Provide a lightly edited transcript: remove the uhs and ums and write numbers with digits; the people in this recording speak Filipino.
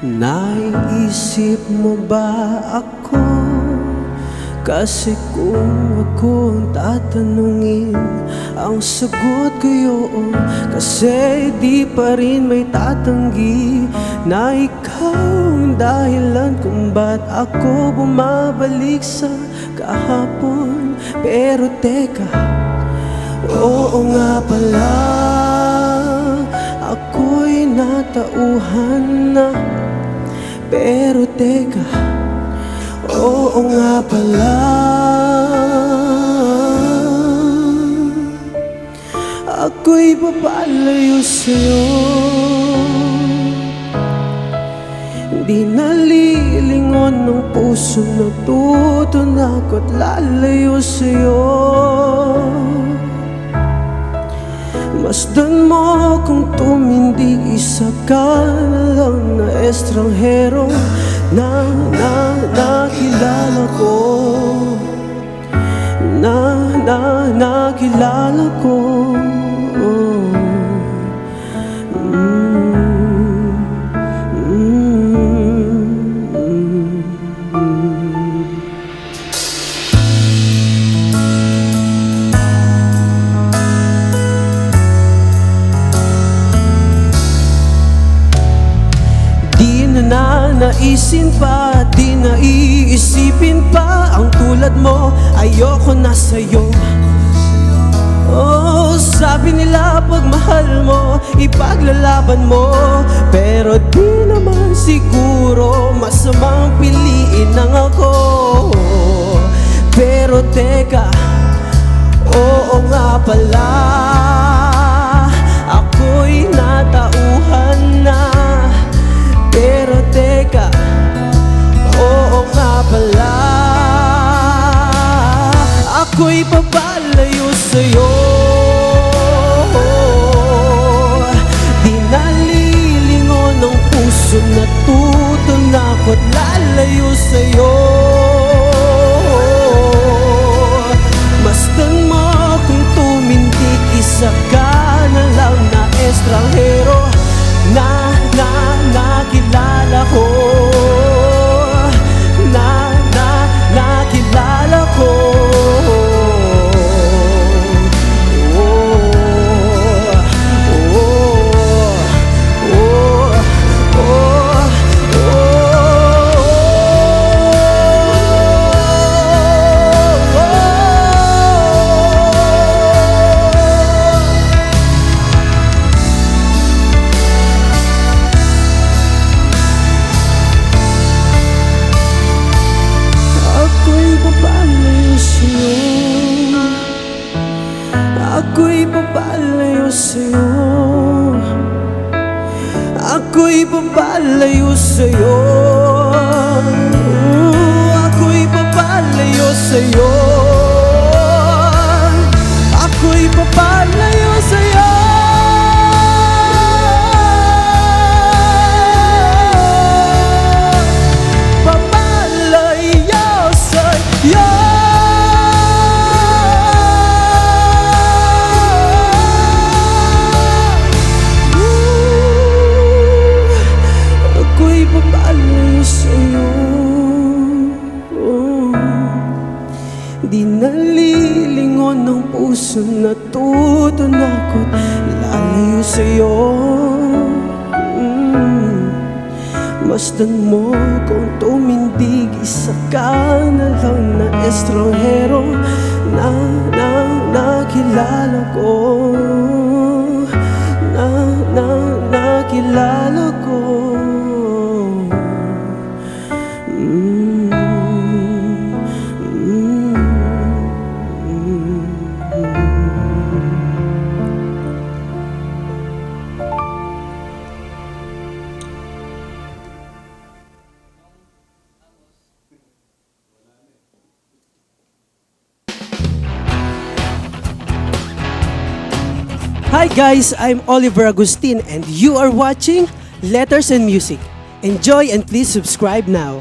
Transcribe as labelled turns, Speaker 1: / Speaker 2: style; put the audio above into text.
Speaker 1: Naiisip mo ba ako? Kasi kung ako ang tatanungin, ang sagot ko yun. Kasi di pa rin may tatanggi na ikaw ang dahilan kung ba't ako bumabalik sa kahapon. Pero teka, oo nga pala, ako'y natauhan na. Pero teka, oo nga pala, ako'y papalayo sa'yo. Di nalilingon ng puso, natutunako't lalayo sa'yo. Masdan mo kung tumindig, isa ka na lang na estranghero na nakilala ko, nakilala ko. Naisin pa, di naiisipin pa, ang tulad mo, ayoko na sa'yo. Oh, sabi nila pag mahal mo, ipaglalaban mo, pero di naman siguro masamang piliin ng ako. Pero teka, oo nga pala, ako'y natauhan na. Pero teka, oo nga pala, ako'y papalayo sa'yo. Di nalilingon ng puso, natutunako't lalayo sa'yo. Masdan mo kung tumindig, isa ka na lang na estranghero na nakilala ko, nakilala ko. Ako'y papalayo sa'yo, ako'y papalayo sa'yo, ako'y papalayo sa'yo, ako'y papalayo sa'yo. Papalayo sa'yo. Di nalilingon ng puso, natutunako't lalayo sa'yo. Masdan mo kung tumindig, isa ka na lang na estranghero na nakilala ko, nakilala ko. Hi guys, I'm Oliver Agustin and you are watching Letters and Music. Enjoy and please subscribe now.